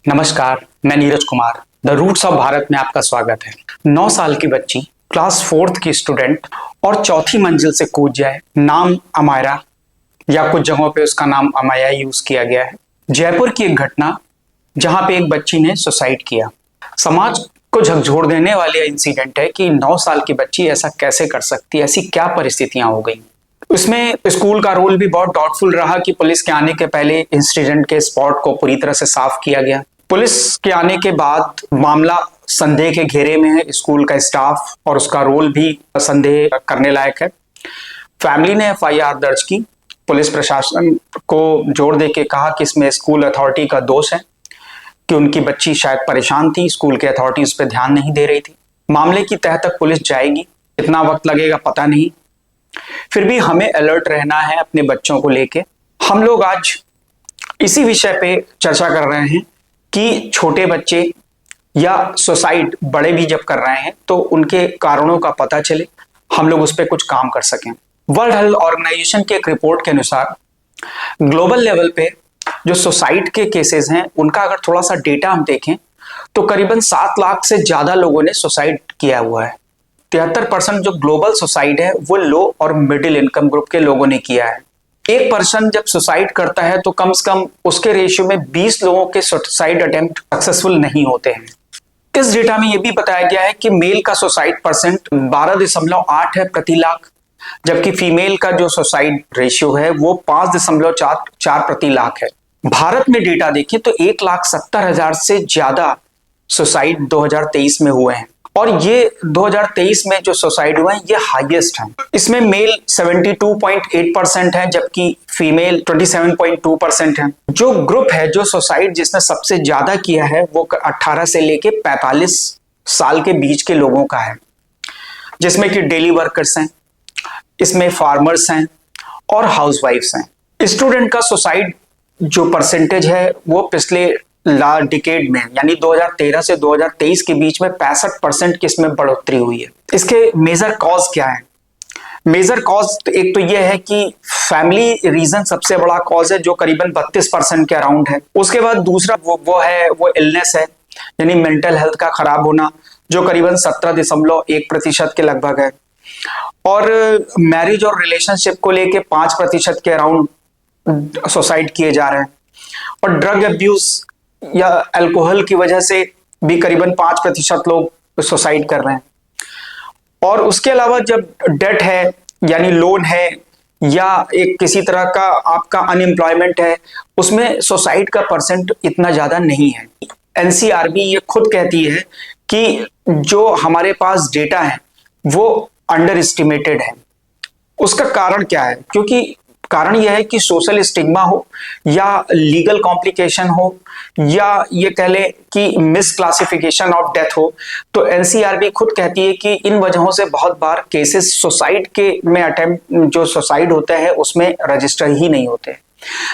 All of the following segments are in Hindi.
नमस्कार, मैं Neeraj Kumar the roots of Bharat में आपका स्वागत है। 9 साल की बच्ची क्लास 4th की स्टूडेंट और चौथी मंजिल से कूद जाए। नाम अमायरा या कुछ जगहों पे उसका नाम अमाया यूज किया गया है। जयपुर की एक घटना जहां पे एक बच्ची ने सुसाइड किया। समाज को झकझोर देने वाले इंसिडेंट है कि 9 साल की बच्ची ऐसा कैसे कर सकती है, ऐसी क्या परिस्थितियां हो गई। इसमें स्कूल का रोल भी बहुत डाउटफुल रहा कि पुलिस के आने के पहले इंसिडेंट के स्पॉट को पूरी तरह से साफ किया गया। पुलिस के आने के बाद मामला संदेह के घेरे में है। स्कूल का स्टाफ और उसका रोल भी संदेह करने लायक है। फैमिली ने एफआईआर दर्ज की। पुलिस प्रशासन को जोर दे के कहा कि इसमें स्कूल अथॉरिटी का दोष है कि उनकी बच्ची शायद परेशान थी, स्कूल के अथॉरिटी उस पर ध्यान नहीं दे रही थी। मामले की तह तक पुलिस जाएगी, कितना वक्त लगेगा पता नहीं। फिर भी हमें अलर्ट रहना है अपने बच्चों को लेके। हम लोग आज इसी विषय पे चर्चा कर रहे हैं कि छोटे बच्चे या सुसाइड बड़े भी जब कर रहे हैं तो उनके कारणों का पता चले, हम लोग उस पर कुछ काम कर सकें। वर्ल्ड हेल्थ ऑर्गेनाइजेशन की एक रिपोर्ट के अनुसार ग्लोबल लेवल पे जो सुसाइड के केसेस हैं उनका अगर थोड़ा सा डेटा हम देखें तो करीबन 7 लाख से ज्यादा लोगों ने सुसाइड किया हुआ है। 73% जो ग्लोबल सुसाइड है वो लो और मिडिल इनकम ग्रुप के लोगों ने किया है। 1% जब सुसाइड करता है तो कम से कम उसके रेशियो में 20 लोगों के सुसाइड अटेम्प्ट सक्सेसफुल नहीं होते हैं। इस डेटा में यह भी बताया गया है कि मेल का सुसाइड परसेंट 12.8 है प्रति लाख, जबकि फीमेल का जो सुसाइड रेशियो है वो 5.4 प्रति लाख है। भारत में डेटा देखें तो 1,70,000 से ज्यादा सुसाइड 2023 में हुए हैं और ये 2023 में जो सुसाइड हुए हैं ये हाईएस्ट हैं। इसमें मेल 72.8% है जबकि फीमेल 27.2% है। जो ग्रुप है जो सुसाइड जिसने सबसे ज्यादा किया है वो 18 से लेके 45 साल के बीच के लोगों का है, जिसमें कि डेली वर्कर्स हैं, इसमें फार्मर्स हैं और हाउसवाइफ्स हैं। स्टूडेंट का सुसाइड जो परसेंटेज है वो पिछले लास्ट डिकेड में यानी 2013 से 2023 के बीच में 65% की इसमें बढ़ोतरी हुई है। इसके मेजर कॉज क्या है? मेजर कॉज एक तो यह है कि फैमिली रीजन सबसे बड़ा कॉज है जो करीबन 32% के अराउंड है। उसके बाद दूसरा वो इलनेस है यानी मेंटल हेल्थ का खराब होना जो करीबन 17.1% के लगभग है। और मैरिज और रिलेशनशिप को लेके 5% के अराउंड सुसाइड किए जा रहे हैं। और ड्रग अब्यूज या अल्कोहल की वजह से भी करीबन 5% लोग सुसाइड कर रहे हैं। और उसके अलावा जब डेट है यानी लोन है या एक किसी तरह का आपका अनएम्प्लॉयमेंट है उसमें सुसाइड का परसेंट इतना ज्यादा नहीं है। एनसीआरबी ये खुद कहती है कि जो हमारे पास डेटा है वो अंडर एस्टिमेटेड है। उसका कारण क्या है? क्योंकि कारण यह है कि सोशल स्टिग्मा हो या लीगल कॉम्प्लिकेशन हो या ये कह ले कि मिस क्लासिफिकेशन ऑफ डेथ हो, तो एनसीआरबी खुद कहती है कि इन वजहों से बहुत बार केसेस सुसाइड के में अटेम्प्ट जो सुसाइड होते हैं उसमें रजिस्टर ही नहीं होते,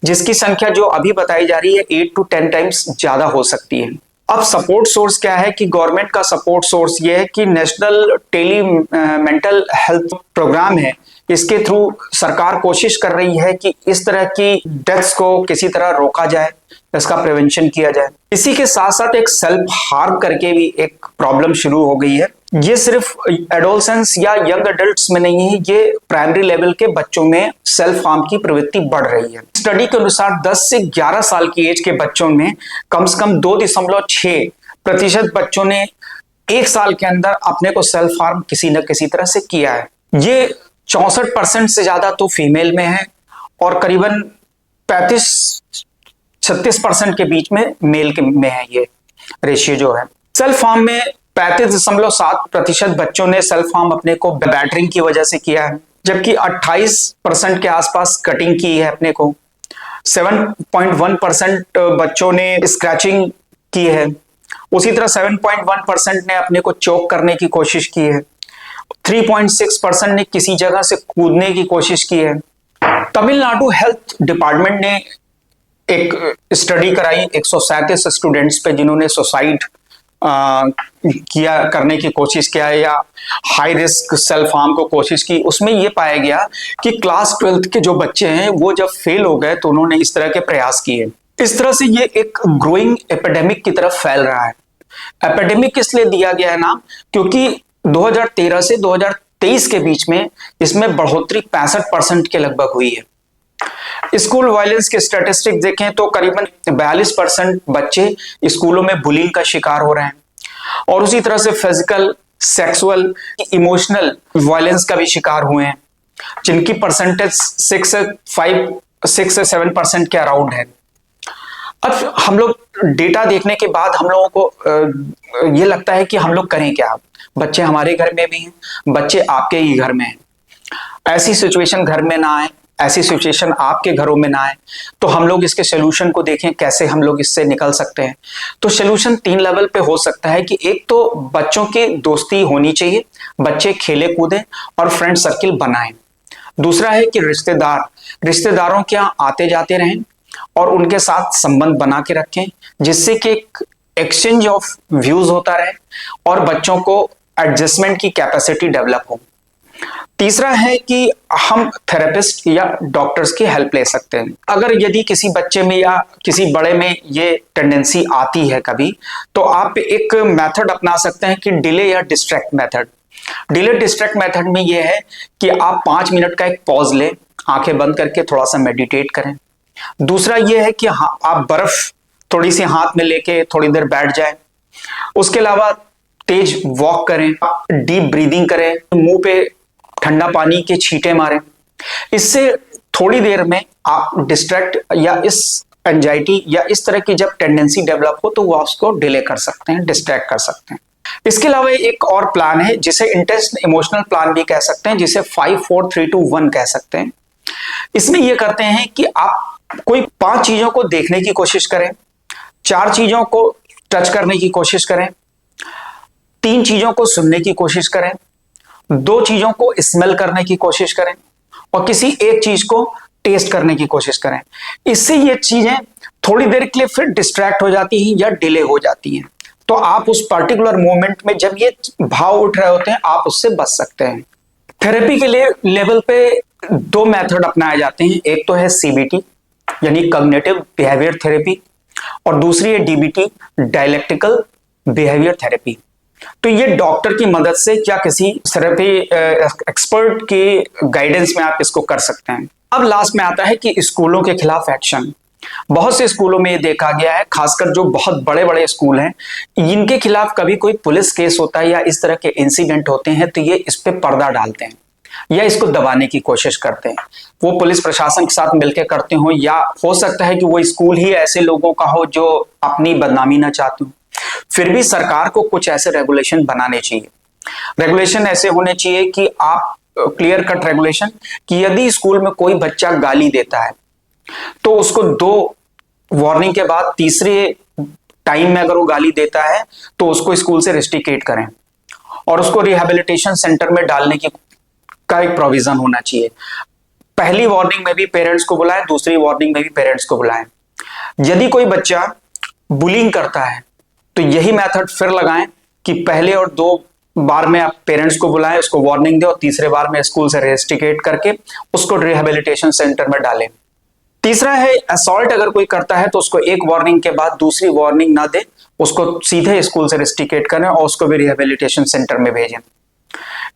जिसकी संख्या जो अभी बताई जा रही है 8 to 10 टाइम्स ज्यादा हो सकती है। अब सपोर्ट सोर्स क्या है कि गवर्नमेंट का सपोर्ट सोर्स ये है कि national tele mental health programme है, इसके थ्रू सरकार कोशिश कर रही है कि इस तरह की डेथ्स को किसी तरह रोका जाए, इसका प्रिवेंशन किया जाए। इसी के साथ साथ एक सेल्फ हार्म करके भी एक प्रॉब्लम शुरू हो गई है। ये सिर्फ एडोलसेंस या यंग अडल्ट्स में नहीं है, ये प्राइमरी लेवल के बच्चों में सेल्फ हार्म की प्रवृत्ति बढ़ रही है। स्टडी के अनुसार 10 से 11 साल की एज के बच्चों में कम से कम 2.6% बच्चों ने 1 साल के अंदर अपने को सेल्फ हार्म किसी न किसी तरह से किया है। ये 64% से ज्यादा तो फीमेल में है और करीबन 35-36% के बीच में मेल के में है। ये रेशियो जो है सेल्फ हार्म में 35.7% बच्चों ने सेल्फ हार्म अपने को बैटरिंग की वजह से किया है, जबकि 28% के आसपास कटिंग की है अपने को। 7.1% बच्चों ने स्क्रैचिंग की है। उसी तरह 7.1% ने अपने को चोक करने की कोशिश की है। 3.6% ने किसी जगह से कूदने की कोशिश की है। तमिलनाडु हेल्थ डिपार्टमेंट ने एक स्टडी कराई 137 स्टूडेंट्स पे जिन्होंने सुसाइड करने की कोशिश किया है या हाई रिस्क सेल्फ हार्म को कोशिश की। उसमें यह पाया गया कि क्लास 12th के जो बच्चे हैं वो जब फेल हो गए तो उन्होंने इस तरह के प्रयास किए। इस तरह से ये एक ग्रोइंग एपिडेमिक की तरफ फैल रहा है। एपिडेमिक इसलिए दिया गया है नाम क्योंकि 2013 से 2023 के बीच में इसमें बढ़ोतरी 65% के लगभग हुई है। स्कूल वायलेंस के स्टैटिस्टिक्स देखें तो करीबन 42% बच्चे स्कूलों में बुलिंग का शिकार हो रहे हैं, और उसी तरह से फिजिकल, सेक्सुअल, इमोशनल वायलेंस का भी शिकार हुए हैं, जिनकी परसेंटेज 6 से 7% के अराउंड है। अब हम लोग डेटा देखने के बाद हम लोगों को ये लगता है कि हम लोग करें क्या। बच्चे हमारे घर में भी हैं, बच्चे आपके ही घर में हैं। ऐसी सिचुएशन घर में ना आए, ऐसी सिचुएशन आपके घरों में ना आए, तो हम लोग इसके सोल्यूशन को देखें, कैसे हम लोग इससे निकल सकते हैं। तो सोल्यूशन 3 लेवल पे हो सकता है कि एक तो बच्चों की दोस्ती होनी चाहिए, बच्चे खेले कूदें और फ्रेंड सर्किल बनाएं। दूसरा है कि रिश्तेदारों के यहाँ आते जाते रहें और उनके साथ संबंध बना के रखें, जिससे कि एक एक्सचेंज ऑफ व्यूज होता रहे और बच्चों को एडजस्टमेंट की कैपेसिटी डेवलप हो। तीसरा है कि हम थेरेपिस्ट या डॉक्टर्स की हेल्प ले सकते हैं। अगर यदि किसी बच्चे में या किसी बड़े में ये टेंडेंसी आती है कभी, तो आप एक मेथड अपना सकते हैं कि डिले या distract method. Delay distract method में यह है कि आप 5 मिनट का एक पॉज लें, आंखें बंद करके थोड़ा सा मेडिटेट करें। दूसरा यह है कि आप बर्फ थोड़ी सी हाथ में लेके थोड़ी देर बैठ जाएं। उसके अलावा तेज वॉक करें, डीप ब्रीदिंग करें, मुंह पे ठंडा पानी के छींटे मारें। इससे थोड़ी देर में आप डिस्ट्रैक्ट या इस एंजाइटी या इस तरह की जब टेंडेंसी डेवलप हो तो वो उसको डिले कर सकते हैं, डिस्ट्रैक्ट कर सकते हैं। इसके अलावा एक और प्लान है जिसे इंटेंस इमोशनल प्लान भी कह सकते हैं, जिसे 5 4 3 2 1 कह सकते हैं। इसमें यह करते हैं कि आप कोई 5 चीजों को देखने की कोशिश करें, 4 चीजों को टच करने की कोशिश करें, 3 चीजों को सुनने की कोशिश करें, 2 चीजों को स्मेल करने की कोशिश करें और किसी एक चीज को टेस्ट करने की कोशिश करें। इससे ये चीजें थोड़ी देर के लिए फिर डिस्ट्रैक्ट हो जाती हैं या डिले हो जाती हैं, तो आप उस पर्टिकुलर मोमेंट में जब ये भाव उठ रहे होते हैं आप उससे बच सकते हैं। थेरेपी के लिए लेवल पे 2 मेथड अपनाए जाते हैं। एक तो है CBT यानी कॉग्निटिव बिहेवियर थेरेपी, और दूसरी है DBT डायलेक्टिकल बिहेवियर थेरेपी। तो ये डॉक्टर की मदद से या किसी थेरेपी एक्सपर्ट की गाइडेंस में आप इसको कर सकते हैं। अब लास्ट में आता है कि स्कूलों के खिलाफ एक्शन। बहुत से स्कूलों में ये देखा गया है, खासकर जो बहुत बड़े बड़े स्कूल हैं, इनके खिलाफ कभी कोई पुलिस केस होता है या इस तरह के इंसिडेंट होते हैं तो ये इस पे पर्दा डालते हैं या इसको दबाने की कोशिश करते हैं। वो पुलिस प्रशासन के साथ मिलकर करते हो, या हो सकता है कि वो स्कूल ही ऐसे लोगों का हो जो अपनी बदनामी ना चाहते हो। फिर भी सरकार को कुछ ऐसे रेगुलेशन बनाने चाहिए। रेगुलेशन ऐसे होने चाहिए कि आप क्लियर कट रेगुलेशन कि यदि स्कूल में कोई बच्चा गाली देता है तो उसको 2 वार्निंग के बाद तीसरे टाइम में अगर वो गाली देता है तो उसको स्कूल से रेस्ट्रिकेट करें और उसको रिहैबिलिटेशन सेंटर में डालने की का एक प्रोविजन होना चाहिए। पहली वार्निंग में भी पेरेंट्स को बुलाएं, दूसरी वार्निंग में भी पेरेंट्स को बुलाएं। यदि कोई बच्चा बुलिंग करता है तो यही मेथड फिर लगाएं कि पहले और 2 बार में आप पेरेंट्स को बुलाएं, उसको वार्निंग दें और तीसरे बार में स्कूल से रेस्ट्रिकेट करके उसको रिहैबिलिटेशन सेंटर में डालें। तीसरा है असॉल्ट अगर कोई करता है तो उसको 1 वार्निंग के बाद दूसरी वार्निंग ना दे, उसको सीधे स्कूल से रेस्ट्रिकेट करें और उसको भी रिहैबिलिटेशन सेंटर में भेजें।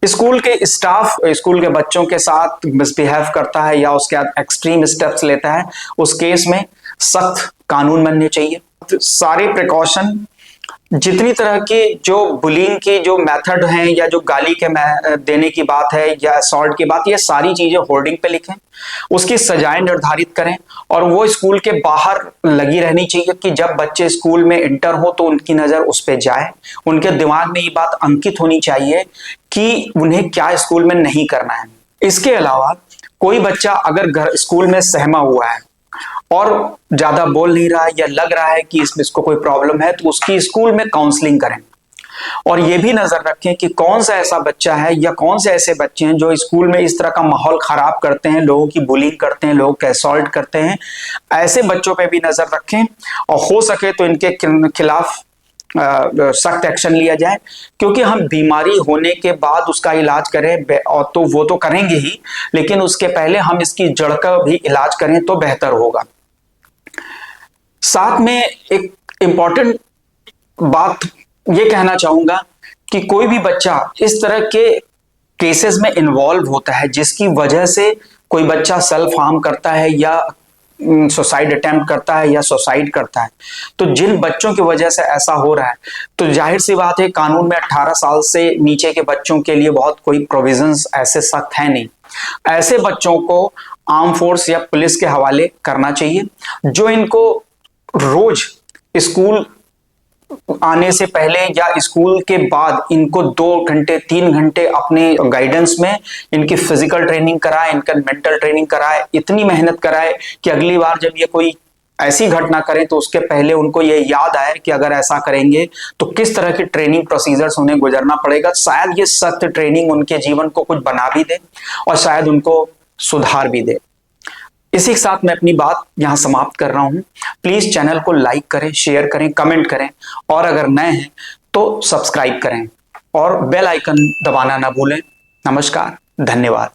स्कूल के स्टाफ स्कूल के बच्चों के साथ मिसबिहेव करता है या उसके एक्सट्रीम स्टेप्स लेता है, उस केस में सख्त कानून बनने चाहिए। सारे प्रिकॉशन, जितनी तरह की जो बुलिंग की जो मेथड हैं या जो गाली के देने की बात है या असॉल्ट की बात, ये सारी चीजें होर्डिंग पे लिखें, उसकी सजाएं निर्धारित करें और वो स्कूल के बाहर लगी रहनी चाहिए कि जब बच्चे स्कूल में इंटर हो तो उनकी नजर उस पे जाए। उनके दिमाग में ये बात अंकित होनी चाहिए कि उन्हें क्या स्कूल में नहीं करना है। इसके अलावा कोई बच्चा अगर घर स्कूल में सहमा हुआ है और ज्यादा बोल नहीं रहा है या लग रहा है कि इसको कोई प्रॉब्लम है तो उसकी स्कूल में काउंसलिंग करें। और ये भी नजर रखें कि कौन सा ऐसा बच्चा है या कौन से ऐसे बच्चे हैं जो स्कूल में इस तरह का माहौल खराब करते हैं, लोगों की बुलिंग करते हैं, लोगों को असॉल्ट करते हैं। ऐसे बच्चों पे भी नजर रखें और हो सके तो इनके खिलाफ सख्त एक्शन लिया जाए, क्योंकि हम बीमारी होने के बाद उसका इलाज करें और तो वो तो करेंगे ही, लेकिन उसके पहले हम इसकी जड़ का भी इलाज करें तो बेहतर होगा। साथ में एक इम्पॉर्टेंट बात ये कहना चाहूंगा कि कोई भी बच्चा इस तरह के केसेस में इन्वॉल्व होता है जिसकी वजह से कोई बच्चा सेल्फ हार्म करता है या सुसाइड अटेम्प्ट करता है या सुसाइड करता है, तो जिन बच्चों की वजह से ऐसा हो रहा है, तो जाहिर सी बात है कानून में 18 साल से नीचे के बच्चों के लिए बहुत कोई प्रोविजंस ऐसे सख्त है नहीं। ऐसे बच्चों को आर्म फोर्स या पुलिस के हवाले करना चाहिए, जो इनको रोज स्कूल आने से पहले या स्कूल के बाद इनको 2 घंटे 3 घंटे अपने गाइडेंस में इनकी फिजिकल ट्रेनिंग कराए, इनका मेंटल ट्रेनिंग कराए, इतनी मेहनत कराए कि अगली बार जब ये कोई ऐसी घटना करें तो उसके पहले उनको ये याद आए कि अगर ऐसा करेंगे तो किस तरह की ट्रेनिंग प्रोसीजर्स उन्हें गुजरना पड़ेगा। शायद ये सख्त ट्रेनिंग उनके जीवन को कुछ बना भी दे और शायद उनको सुधार भी दे। इसी के साथ मैं अपनी बात यहां समाप्त कर रहा हूं। प्लीज चैनल को लाइक करें, शेयर करें, कमेंट करें और अगर नए हैं तो सब्सक्राइब करें और बेल आइकन दबाना ना भूलें। नमस्कार, धन्यवाद।